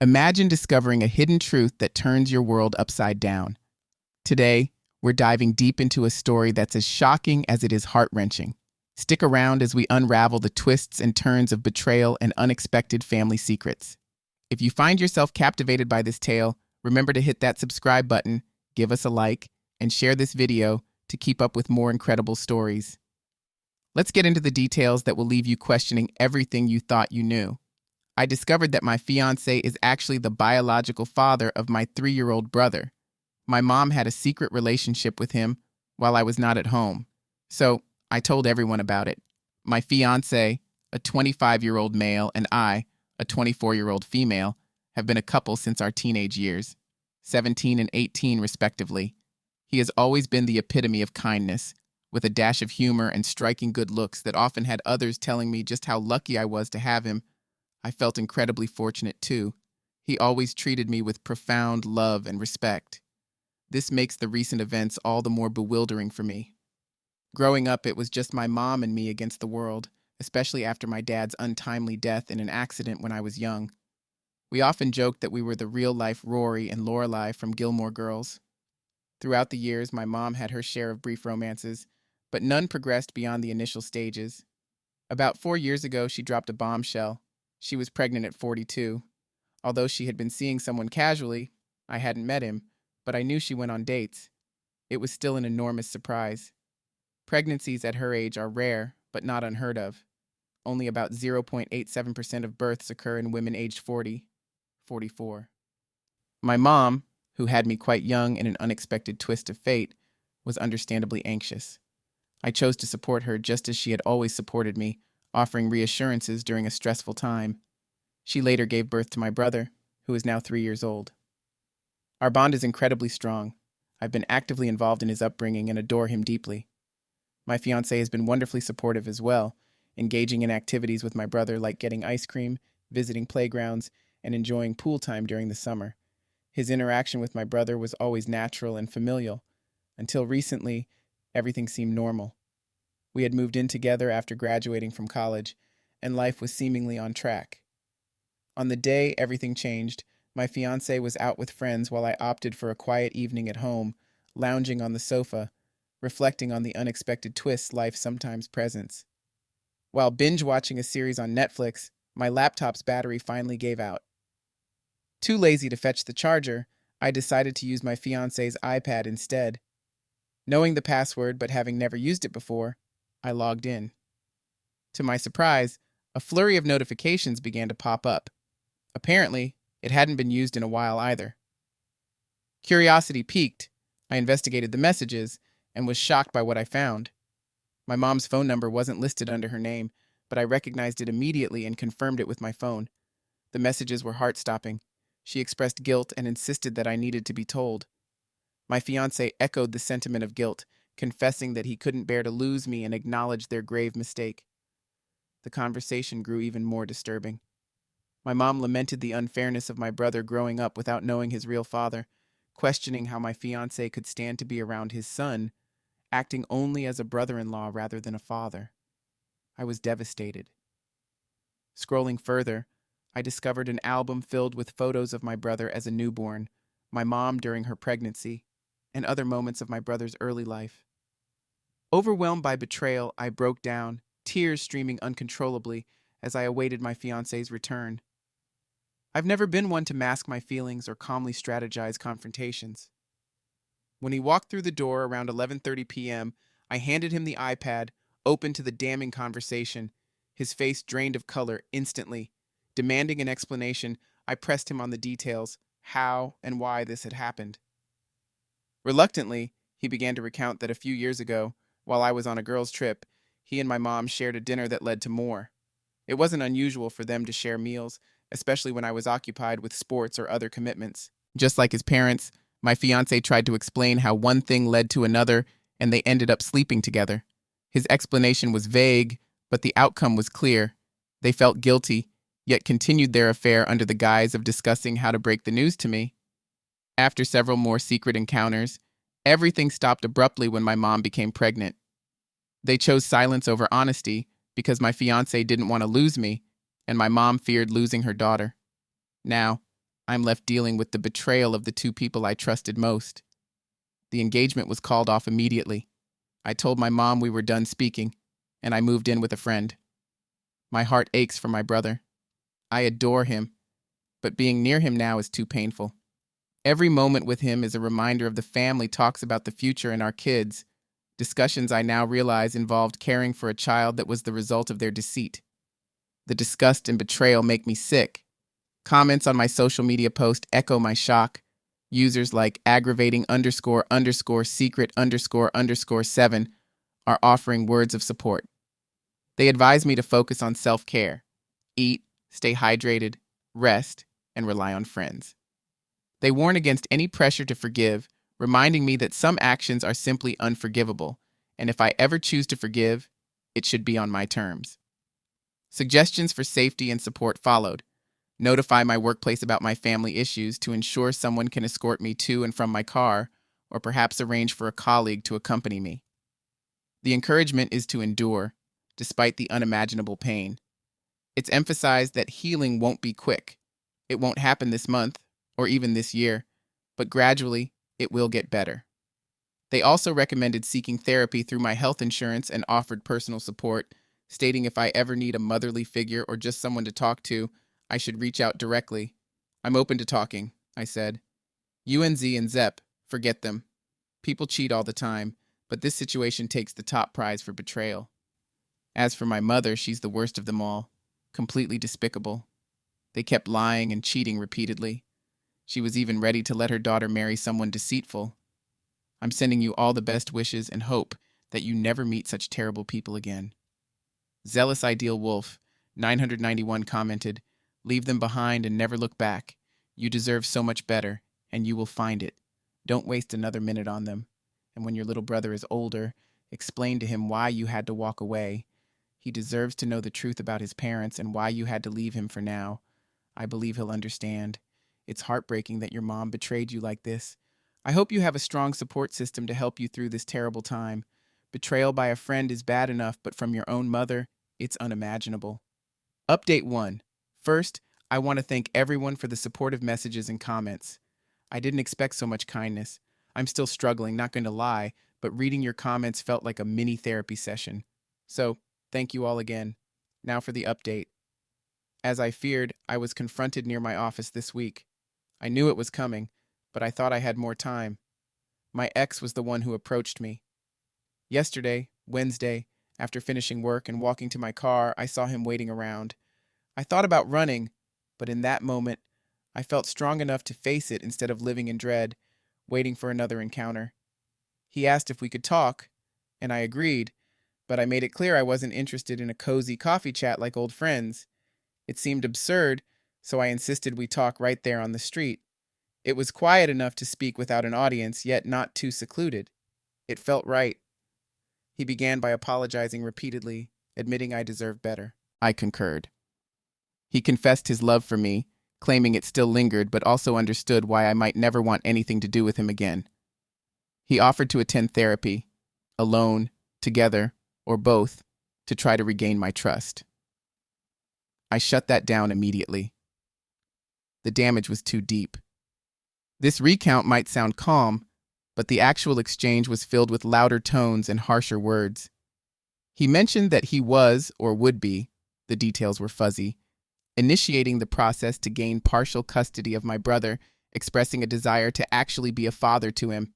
Imagine discovering a hidden truth that turns your world upside down. Today, we're diving deep into a story that's as shocking as it is heart-wrenching. Stick around as we unravel the twists and turns of betrayal and unexpected family secrets. If you find yourself captivated by this tale, remember to hit that subscribe button, give us a like, and share this video to keep up with more incredible stories. Let's get into the details that will leave you questioning everything you thought you knew. I discovered that my fiancé is actually the biological father of my 3-year-old brother. My mom had a secret relationship with him while I was not at home, so I told everyone about it. My fiancé, a 25-year-old male, and I, a 24-year-old female, have been a couple since our teenage years, 17 and 18 respectively. He has always been the epitome of kindness, with a dash of humor and striking good looks that often had others telling me just how lucky I was to have him. I felt incredibly fortunate, too. He always treated me with profound love and respect. This makes the recent events all the more bewildering for me. Growing up, it was just my mom and me against the world, especially after my dad's untimely death in an accident when I was young. We often joked that we were the real-life Rory and Lorelai from Gilmore Girls. Throughout the years, my mom had her share of brief romances, but none progressed beyond the initial stages. About 4 years ago, she dropped a bombshell. She was pregnant at 42. Although she had been seeing someone casually, I hadn't met him, but I knew she went on dates. It was still an enormous surprise. Pregnancies at her age are rare, but not unheard of. Only about 0.87% of births occur in women aged 40, 44. My mom, who had me quite young in an unexpected twist of fate, was understandably anxious. I chose to support her just as she had always supported me, offering reassurances during a stressful time. She later gave birth to my brother, who is now 3 years old. Our bond is incredibly strong. I've been actively involved in his upbringing and adore him deeply. My fiancé has been wonderfully supportive as well, engaging in activities with my brother like getting ice cream, visiting playgrounds, and enjoying pool time during the summer. His interaction with my brother was always natural and familial. Until recently, everything seemed normal. We had moved in together after graduating from college, and life was seemingly on track. On the day everything changed, my fiancé was out with friends while I opted for a quiet evening at home, lounging on the sofa, reflecting on the unexpected twists life sometimes presents. While binge-watching a series on Netflix, my laptop's battery finally gave out. Too lazy to fetch the charger, I decided to use my fiancé's iPad instead. Knowing the password but having never used it before, I logged in. To my surprise, a flurry of notifications began to pop up. Apparently, it hadn't been used in a while either. Curiosity piqued, I investigated the messages and was shocked by what I found. My mom's phone number wasn't listed under her name, but I recognized it immediately and confirmed it with my phone. The messages were heart-stopping. She expressed guilt and insisted that I needed to be told. My fiancé echoed the sentiment of guilt, confessing that he couldn't bear to lose me and acknowledged their grave mistake. The conversation grew even more disturbing. My mom lamented the unfairness of my brother growing up without knowing his real father, questioning how my fiancé could stand to be around his son, acting only as a brother-in-law rather than a father. I was devastated. Scrolling further, I discovered an album filled with photos of my brother as a newborn, my mom during her pregnancy, and other moments of my brother's early life. Overwhelmed by betrayal, I broke down, tears streaming uncontrollably as I awaited my fiancé's return. I've never been one to mask my feelings or calmly strategize confrontations. When he walked through the door around 11:30 p.m., I handed him the iPad, open to the damning conversation. His face drained of color instantly. Demanding an explanation, I pressed him on the details, how and why this had happened. Reluctantly, he began to recount that a few years ago, while I was on a girls' trip, he and my mom shared a dinner that led to more. It wasn't unusual for them to share meals, especially when I was occupied with sports or other commitments. Just like his parents, my fiancé tried to explain how one thing led to another, and they ended up sleeping together. His explanation was vague, but the outcome was clear. They felt guilty, yet continued their affair under the guise of discussing how to break the news to me. After several more secret encounters, everything stopped abruptly when my mom became pregnant. They chose silence over honesty because my fiancé didn't want to lose me, and my mom feared losing her daughter. Now, I'm left dealing with the betrayal of the two people I trusted most. The engagement was called off immediately. I told my mom we were done speaking, and I moved in with a friend. My heart aches for my brother. I adore him, but being near him now is too painful. Every moment with him is a reminder of the family talks about the future and our kids, discussions I now realize involved caring for a child that was the result of their deceit. The disgust and betrayal make me sick. Comments on my social media post echo my shock. Users like aggravating _ secret _ 7 are offering words of support. They advise me to focus on self-care, eat, stay hydrated, rest, and rely on friends. They warn against any pressure to forgive, reminding me that some actions are simply unforgivable, and if I ever choose to forgive, it should be on my terms. Suggestions for safety and support followed. Notify my workplace about my family issues to ensure someone can escort me to and from my car, or perhaps arrange for a colleague to accompany me. The encouragement is to endure, despite the unimaginable pain. It's emphasized that healing won't be quick. It won't happen this month, or even this year, but gradually, it will get better. They also recommended seeking therapy through my health insurance and offered personal support, stating if I ever need a motherly figure or just someone to talk to, I should reach out directly. I'm open to talking, I said. UNZ and ZEP, forget them. People cheat all the time, but this situation takes the top prize for betrayal. As for my mother, she's the worst of them all, completely despicable. They kept lying and cheating repeatedly. She was even ready to let her daughter marry someone deceitful. I'm sending you all the best wishes and hope that you never meet such terrible people again. Zealous Ideal Wolf, 991 commented, leave them behind and never look back. You deserve so much better, and you will find it. Don't waste another minute on them. And when your little brother is older, explain to him why you had to walk away. He deserves to know the truth about his parents and why you had to leave him for now. I believe he'll understand. It's heartbreaking that your mom betrayed you like this. I hope you have a strong support system to help you through this terrible time. Betrayal by a friend is bad enough, but from your own mother, it's unimaginable. Update 1. First, I want to thank everyone for the supportive messages and comments. I didn't expect so much kindness. I'm still struggling, not going to lie, but reading your comments felt like a mini therapy session. So, thank you all again. Now for the update. As I feared, I was confronted near my office this week. I knew it was coming, but I thought I had more time. My ex was the one who approached me. Yesterday, Wednesday, after finishing work and walking to my car, I saw him waiting around. I thought about running, but in that moment, I felt strong enough to face it instead of living in dread, waiting for another encounter. He asked if we could talk, and I agreed, but I made it clear I wasn't interested in a cozy coffee chat like old friends. It seemed absurd, so I insisted we talk right there on the street. It was quiet enough to speak without an audience, yet not too secluded. It felt right. He began by apologizing repeatedly, admitting I deserved better. I concurred. He confessed his love for me, claiming it still lingered, but also understood why I might never want anything to do with him again. He offered to attend therapy, alone, together, or both, to try to regain my trust. I shut that down immediately. The damage was too deep. This recount might sound calm, but the actual exchange was filled with louder tones and harsher words. He mentioned that he was, or would be, the details were fuzzy, initiating the process to gain partial custody of my brother, expressing a desire to actually be a father to him.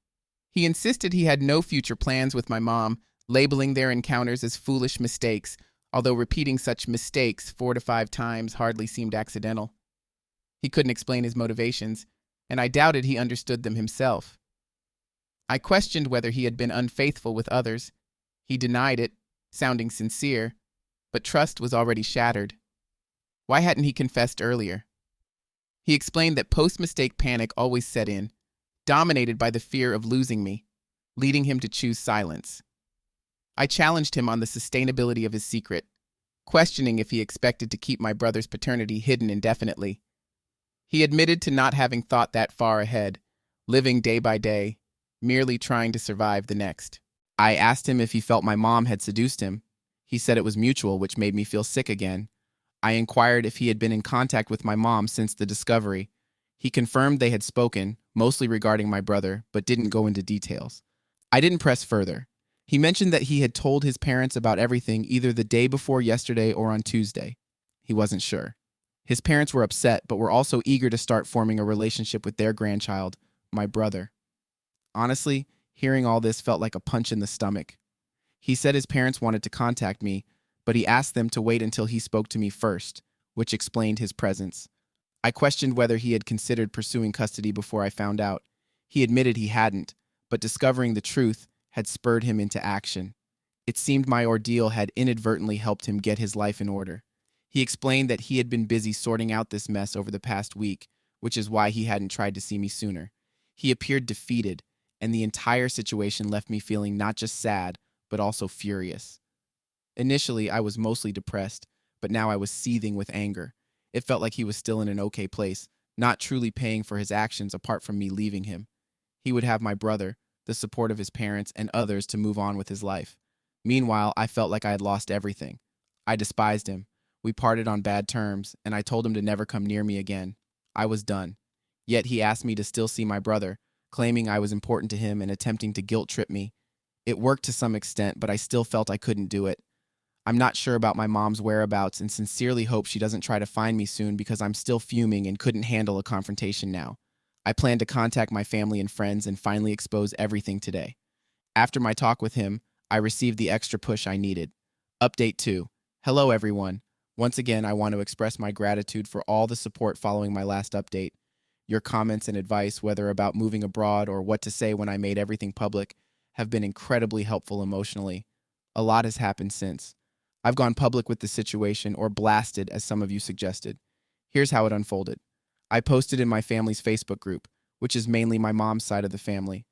He insisted he had no future plans with my mom, labeling their encounters as foolish mistakes, although repeating such mistakes 4 to 5 times hardly seemed accidental. He couldn't explain his motivations, and I doubted he understood them himself. I questioned whether he had been unfaithful with others. He denied it, sounding sincere, but trust was already shattered. Why hadn't he confessed earlier? He explained that post-mistake panic always set in, dominated by the fear of losing me, leading him to choose silence. I challenged him on the sustainability of his secret, questioning if he expected to keep my brother's paternity hidden indefinitely. He admitted to not having thought that far ahead, living day by day, merely trying to survive the next. I asked him if he felt my mom had seduced him. He said it was mutual, which made me feel sick again. I inquired if he had been in contact with my mom since the discovery. He confirmed they had spoken, mostly regarding my brother, but didn't go into details. I didn't press further. He mentioned that he had told his parents about everything either the day before yesterday or on Tuesday. He wasn't sure. His parents were upset, but were also eager to start forming a relationship with their grandchild, my brother. Honestly, hearing all this felt like a punch in the stomach. He said his parents wanted to contact me, but he asked them to wait until he spoke to me first, which explained his presence. I questioned whether he had considered pursuing custody before I found out. He admitted he hadn't, but discovering the truth had spurred him into action. It seemed my ordeal had inadvertently helped him get his life in order. He explained that he had been busy sorting out this mess over the past week, which is why he hadn't tried to see me sooner. He appeared defeated, and the entire situation left me feeling not just sad, but also furious. Initially, I was mostly depressed, but now I was seething with anger. It felt like he was still in an okay place, not truly paying for his actions apart from me leaving him. He would have my brother, the support of his parents, and others to move on with his life. Meanwhile, I felt like I had lost everything. I despised him. We parted on bad terms, and I told him to never come near me again. I was done. Yet he asked me to still see my brother, claiming I was important to him and attempting to guilt-trip me. It worked to some extent, but I still felt I couldn't do it. I'm not sure about my mom's whereabouts and sincerely hope she doesn't try to find me soon because I'm still fuming and couldn't handle a confrontation now. I plan to contact my family and friends and finally expose everything today. After my talk with him, I received the extra push I needed. Update 2. Hello, everyone. Once again, I want to express my gratitude for all the support following my last update. Your comments and advice, whether about moving abroad or what to say when I made everything public, have been incredibly helpful emotionally. A lot has happened since. I've gone public with the situation, or blasted, as some of you suggested. Here's how it unfolded. I posted in my family's Facebook group, which is mainly my mom's side of the family.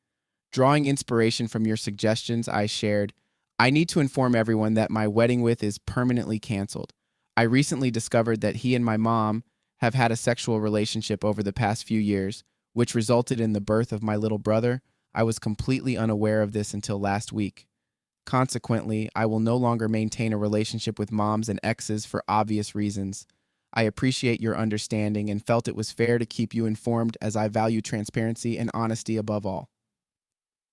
Drawing inspiration from your suggestions, I shared, I need to inform everyone that my wedding with is permanently canceled. I recently discovered that he and my mom have had a sexual relationship over the past few years, which resulted in the birth of my little brother. I was completely unaware of this until last week. Consequently, I will no longer maintain a relationship with moms and exes for obvious reasons. I appreciate your understanding and felt it was fair to keep you informed as I value transparency and honesty above all.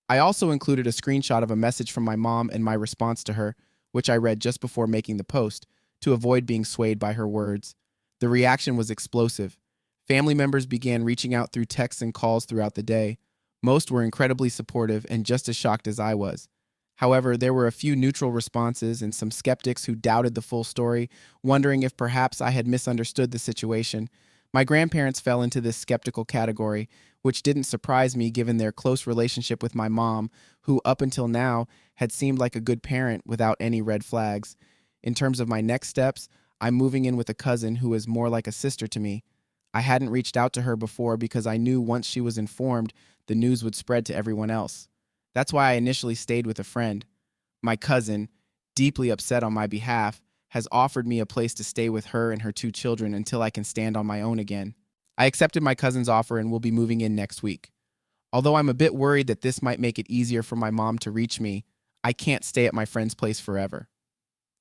I also included a screenshot of a message from my mom and my response to her, which I read just before making the post, to avoid being swayed by her words. The reaction was explosive. Family members began reaching out through texts and calls throughout the day. Most were incredibly supportive and just as shocked as I was. However, there were a few neutral responses and some skeptics who doubted the full story, wondering if perhaps I had misunderstood the situation. My grandparents fell into this skeptical category, which didn't surprise me given their close relationship with my mom, who up until now had seemed like a good parent without any red flags. In terms of my next steps, I'm moving in with a cousin who is more like a sister to me. I hadn't reached out to her before because I knew once she was informed, the news would spread to everyone else. That's why I initially stayed with a friend. My cousin, deeply upset on my behalf, has offered me a place to stay with her and her 2 children until I can stand on my own again. I accepted my cousin's offer and will be moving in next week. Although I'm a bit worried that this might make it easier for my mom to reach me, I can't stay at my friend's place forever.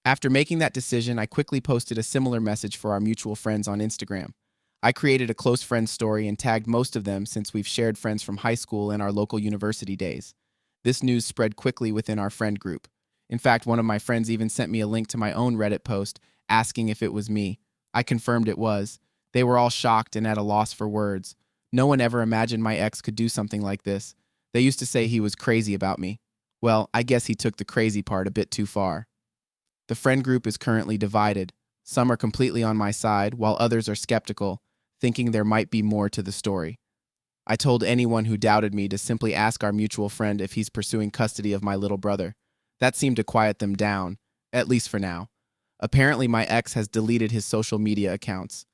After making that decision, I quickly posted a similar message for our mutual friends on Instagram. I created a close friends story and tagged most of them since we've shared friends from high school and our local university days. This news spread quickly within our friend group. In fact, one of my friends even sent me a link to my own Reddit post asking if it was me. I confirmed it was. They were all shocked and at a loss for words. No one ever imagined my ex could do something like this. They used to say he was crazy about me. Well, I guess he took the crazy part a bit too far. The friend group is currently divided. Some are completely on my side, while others are skeptical, thinking there might be more to the story. I told anyone who doubted me to simply ask our mutual friend if he's pursuing custody of my little brother. That seemed to quiet them down, at least for now. Apparently, my ex has deleted his social media accounts.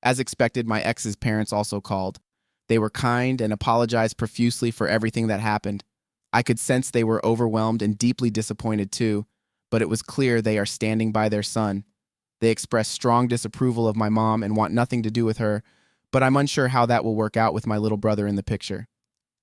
As expected, my ex's parents also called. They were kind and apologized profusely for everything that happened. I could sense they were overwhelmed and deeply disappointed too, but it was clear they are standing by their son. They expressed strong disapproval of my mom and want nothing to do with her, but I'm unsure how that will work out with my little brother in the picture.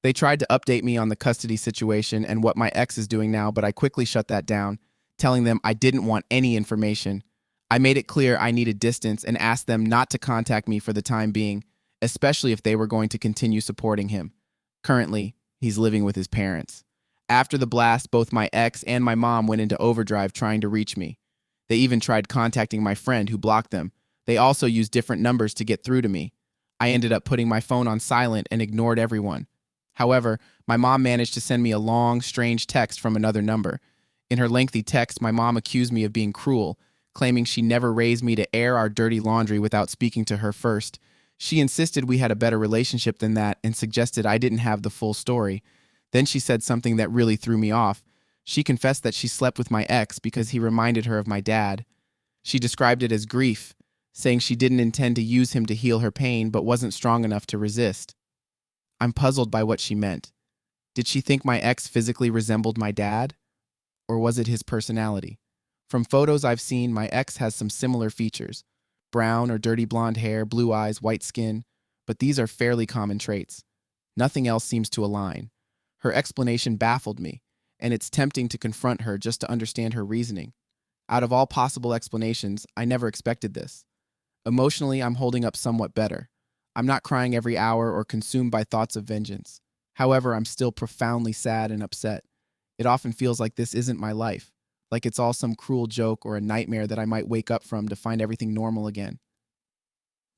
They tried to update me on the custody situation and what my ex is doing now, but I quickly shut that down, telling them I didn't want any information. I made it clear I needed distance and asked them not to contact me for the time being, especially if they were going to continue supporting him. Currently, he's living with his parents. After the blast, both my ex and my mom went into overdrive trying to reach me. They even tried contacting my friend who blocked them. They also used different numbers to get through to me. I ended up putting my phone on silent and ignored everyone. However, my mom managed to send me a long, strange text from another number. In her lengthy text, my mom accused me of being cruel, claiming she never raised me to air our dirty laundry without speaking to her first. She insisted we had a better relationship than that and suggested I didn't have the full story. Then she said something that really threw me off. She confessed that she slept with my ex because he reminded her of my dad. She described it as grief, saying she didn't intend to use him to heal her pain but wasn't strong enough to resist. I'm puzzled by what she meant. Did she think my ex physically resembled my dad? Or was it his personality? From photos I've seen, my ex has some similar features. Brown or dirty blonde hair, blue eyes, white skin, but these are fairly common traits. Nothing else seems to align. Her explanation baffled me, and it's tempting to confront her just to understand her reasoning. Out of all possible explanations, I never expected this. Emotionally, I'm holding up somewhat better. I'm not crying every hour or consumed by thoughts of vengeance. However, I'm still profoundly sad and upset. It often feels like this isn't my life, like it's all some cruel joke or a nightmare that I might wake up from to find everything normal again.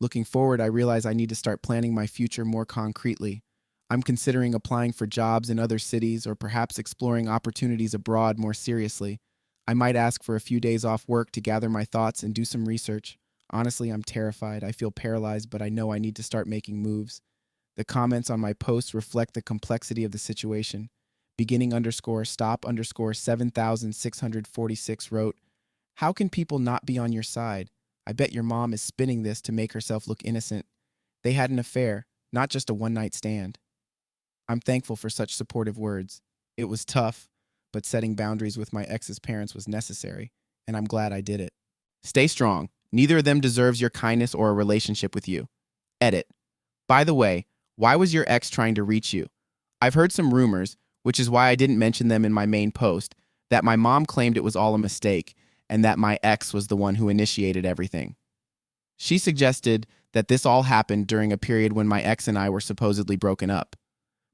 Looking forward, I realize I need to start planning my future more concretely. I'm considering applying for jobs in other cities or perhaps exploring opportunities abroad more seriously. I might ask for a few days off work to gather my thoughts and do some research. Honestly, I'm terrified. I feel paralyzed, but I know I need to start making moves. The comments on my posts reflect the complexity of the situation. Beginning_stop_7646 wrote, "How can people not be on your side? I bet your mom is spinning this to make herself look innocent. They had an affair, not just a one-night stand." I'm thankful for such supportive words. It was tough, but setting boundaries with my ex's parents was necessary, and I'm glad I did it. Stay strong. Neither of them deserves your kindness or a relationship with you. Edit. By the way, why was your ex trying to reach you? I've heard some rumors, which is why I didn't mention them in my main post, that my mom claimed it was all a mistake and that my ex was the one who initiated everything. She suggested that this all happened during a period when my ex and I were supposedly broken up.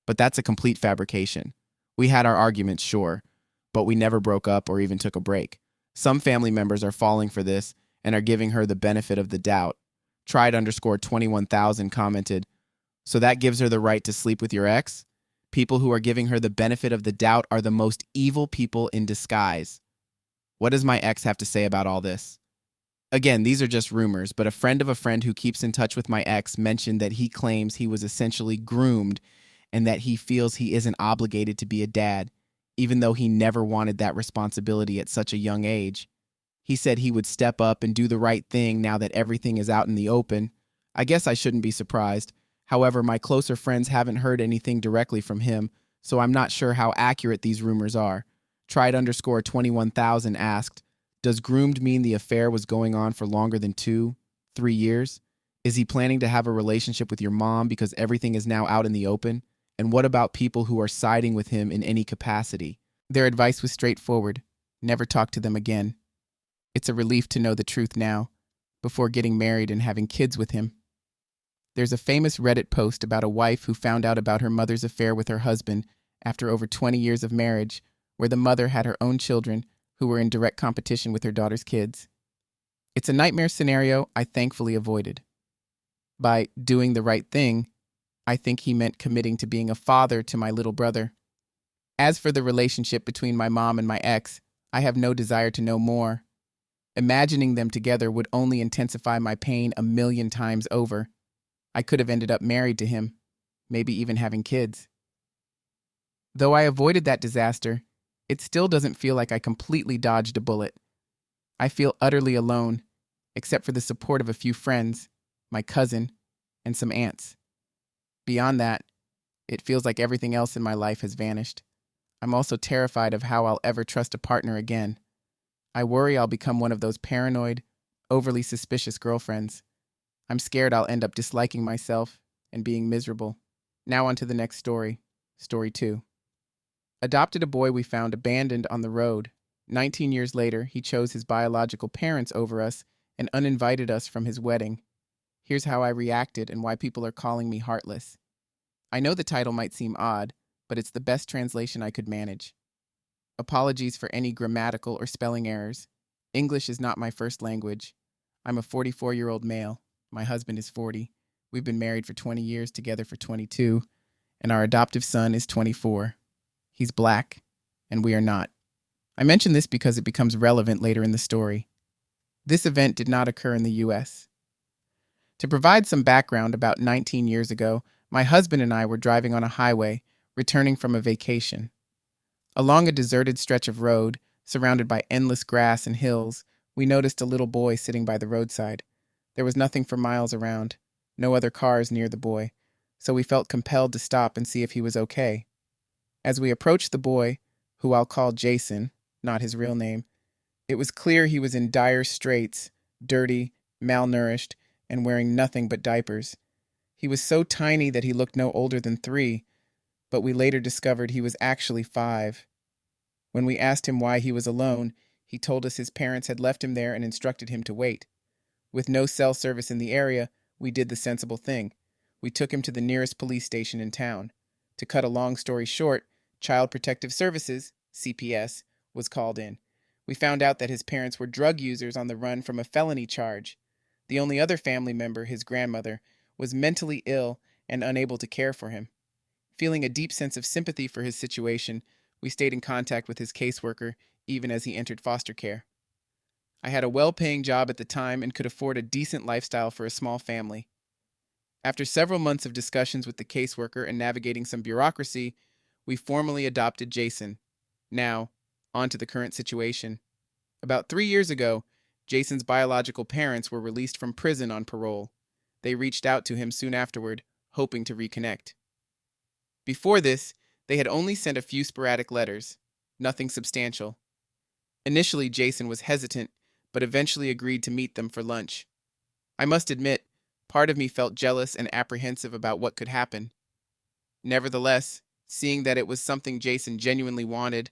But that's a complete fabrication. We had our arguments, sure, but we never broke up or even took a break. Some family members are falling for this and are giving her the benefit of the doubt. Tried_21,000 commented, "So that gives her the right to sleep with your ex? People who are giving her the benefit of the doubt are the most evil people in disguise." What does my ex have to say about all this? Again, these are just rumors, but a friend of a friend who keeps in touch with my ex mentioned that he claims he was essentially groomed and that he feels he isn't obligated to be a dad, even though he never wanted that responsibility at such a young age. He said he would step up and do the right thing now that everything is out in the open. I guess I shouldn't be surprised. However, my closer friends haven't heard anything directly from him, so I'm not sure how accurate these rumors are. Tried_21,000 asked, "Does groomed mean the affair was going on for longer than 2-3 years? Is he planning to have a relationship with your mom because everything is now out in the open? And what about people who are siding with him in any capacity?" Their advice was straightforward. Never talk to them again. It's a relief to know the truth now, before getting married and having kids with him. There's a famous Reddit post about a wife who found out about her mother's affair with her husband after over 20 years of marriage, where the mother had her own children who were in direct competition with her daughter's kids. It's a nightmare scenario I thankfully avoided. By doing the right thing, I think he meant committing to being a father to my little brother. As for the relationship between my mom and my ex, I have no desire to know more. Imagining them together would only intensify my pain 1,000,000 times over. I could have ended up married to him, maybe even having kids. Though I avoided that disaster, it still doesn't feel like I completely dodged a bullet. I feel utterly alone, except for the support of a few friends, my cousin, and some aunts. Beyond that, it feels like everything else in my life has vanished. I'm also terrified of how I'll ever trust a partner again. I worry I'll become one of those paranoid, overly suspicious girlfriends. I'm scared I'll end up disliking myself and being miserable. Now on to the next story. Story 2. Adopted a boy we found abandoned on the road. 19 years later, he chose his biological parents over us and uninvited us from his wedding. Here's how I reacted and why people are calling me heartless. I know the title might seem odd, but it's the best translation I could manage. Apologies for any grammatical or spelling errors. English is not my first language. I'm a 44-year-old male. My husband is 40. We've been married for 20 years, together for 22, and our adoptive son is 24. He's black, and we are not. I mention this because it becomes relevant later in the story. This event did not occur in the U.S. To provide some background, about 19 years ago, my husband and I were driving on a highway, returning from a vacation. Along a deserted stretch of road, surrounded by endless grass and hills, we noticed a little boy sitting by the roadside. There was nothing for miles around, no other cars near the boy, so we felt compelled to stop and see if he was okay. As we approached the boy, who I'll call Jason, not his real name, it was clear he was in dire straits, dirty, malnourished, and wearing nothing but diapers. He was so tiny that he looked no older than 3, but we later discovered he was actually 5. When we asked him why he was alone, he told us his parents had left him there and instructed him to wait. With no cell service in the area, we did the sensible thing. We took him to the nearest police station in town. To cut a long story short, Child Protective Services, CPS, was called in. We found out that his parents were drug users on the run from a felony charge. The only other family member, his grandmother, was mentally ill and unable to care for him. Feeling a deep sense of sympathy for his situation, we stayed in contact with his caseworker even as he entered foster care. I had a well-paying job at the time and could afford a decent lifestyle for a small family. After several months of discussions with the caseworker and navigating some bureaucracy, we formally adopted Jason. Now, on to the current situation. About 3 years ago, Jason's biological parents were released from prison on parole. They reached out to him soon afterward, hoping to reconnect. Before this, they had only sent a few sporadic letters, nothing substantial. Initially, Jason was hesitant, but eventually agreed to meet them for lunch. I must admit, part of me felt jealous and apprehensive about what could happen. Nevertheless, seeing that it was something Jason genuinely wanted,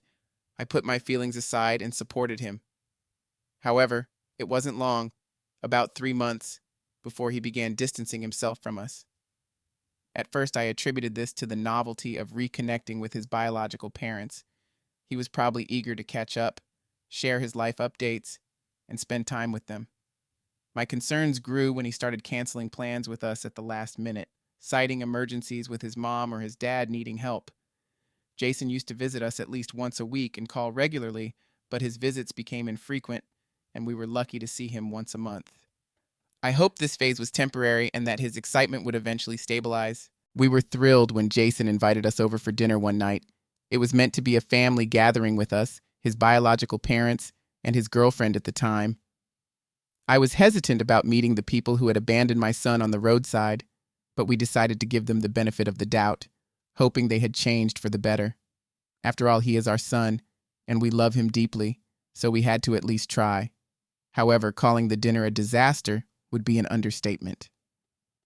I put my feelings aside and supported him. However, it wasn't long, about 3 months, before he began distancing himself from us. At first, I attributed this to the novelty of reconnecting with his biological parents. He was probably eager to catch up, share his life updates, and spend time with them. My concerns grew when he started canceling plans with us at the last minute, citing emergencies with his mom or his dad needing help. Jason used to visit us at least once a week and call regularly, but his visits became infrequent, and we were lucky to see him once a month. I hoped this phase was temporary and that his excitement would eventually stabilize. We were thrilled when Jason invited us over for dinner one night. It was meant to be a family gathering with us, his biological parents, and his girlfriend at the time. I was hesitant about meeting the people who had abandoned my son on the roadside, but we decided to give them the benefit of the doubt, hoping they had changed for the better. After all, he is our son, and we love him deeply, so we had to at least try. However, calling the dinner a disaster would be an understatement.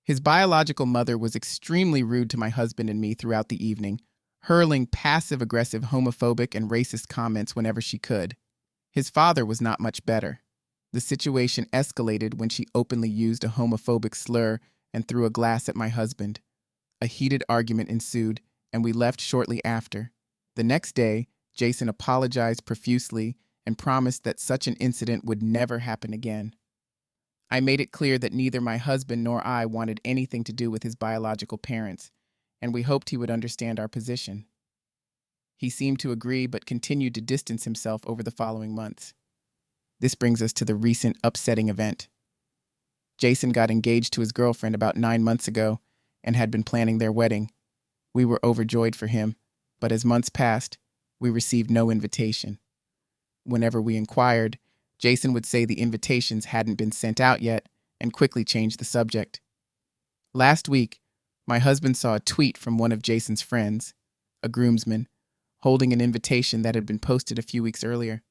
His biological mother was extremely rude to my husband and me throughout the evening, hurling passive-aggressive homophobic and racist comments whenever she could. His father was not much better. The situation escalated when she openly used a homophobic slur and threw a glass at my husband. A heated argument ensued, and we left shortly after. The next day, Jason apologized profusely and promised that such an incident would never happen again. I made it clear that neither my husband nor I wanted anything to do with his biological parents, and we hoped he would understand our position. He seemed to agree but continued to distance himself over the following months. This brings us to the recent upsetting event. Jason got engaged to his girlfriend about 9 months ago and had been planning their wedding. We were overjoyed for him, but as months passed, we received no invitation. Whenever we inquired, Jason would say the invitations hadn't been sent out yet and quickly change the subject. Last week, my husband saw a tweet from one of Jason's friends, a groomsman, holding an invitation that had been posted a few weeks earlier.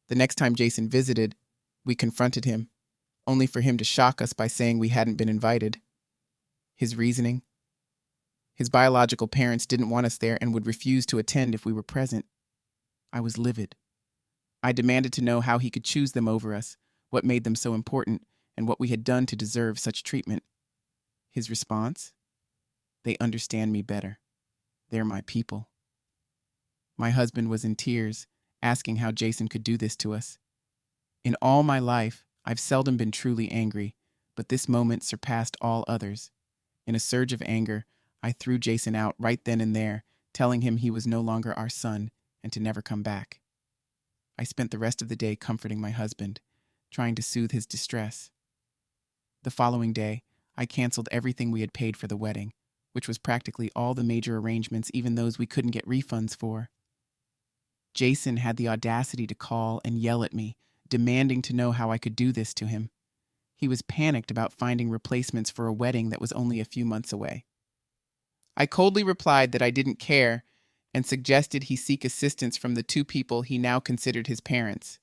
The next time Jason visited, we confronted him, only for him to shock us by saying we hadn't been invited. His reasoning? His biological parents didn't want us there and would refuse to attend if we were present. I was livid. I demanded to know how he could choose them over us, what made them so important, and what we had done to deserve such treatment. His response? They understand me better. They're my people. My husband was in tears, asking how Jason could do this to us. In all my life, I've seldom been truly angry, but this moment surpassed all others. In a surge of anger, I threw Jason out right then and there, telling him he was no longer our son and to never come back. I spent the rest of the day comforting my husband, trying to soothe his distress. The following day, I canceled everything we had paid for the wedding, which was practically all the major arrangements, even those we couldn't get refunds for. Jason had the audacity to call and yell at me, demanding to know how I could do this to him. He was panicked about finding replacements for a wedding that was only a few months away. I coldly replied that I didn't care and suggested he seek assistance from the two people he now considered his parents.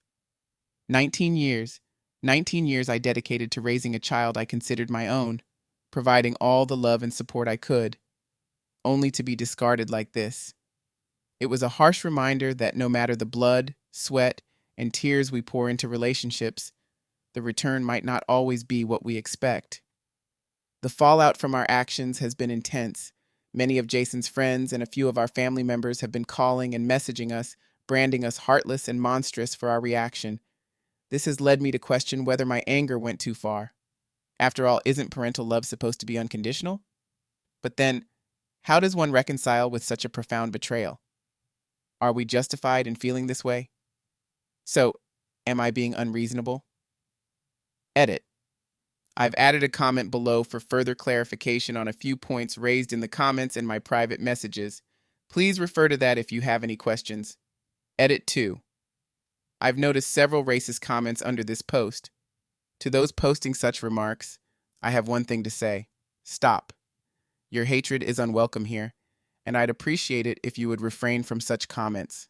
19 years I dedicated to raising a child I considered my own, providing all the love and support I could, only to be discarded like this. It was a harsh reminder that no matter the blood, sweat, and tears we pour into relationships, the return might not always be what we expect. The fallout from our actions has been intense. Many of Jason's friends and a few of our family members have been calling and messaging us, branding us heartless and monstrous for our reaction. This has led me to question whether my anger went too far. After all, isn't parental love supposed to be unconditional? But then, how does one reconcile with such a profound betrayal? Are we justified in feeling this way? So, am I being unreasonable? Edit. I've added a comment below for further clarification on a few points raised in the comments and my private messages. Please refer to that if you have any questions. Edit 2. I've noticed several racist comments under this post. To those posting such remarks, I have one thing to say. Stop. Your hatred is unwelcome here, and I'd appreciate it if you would refrain from such comments.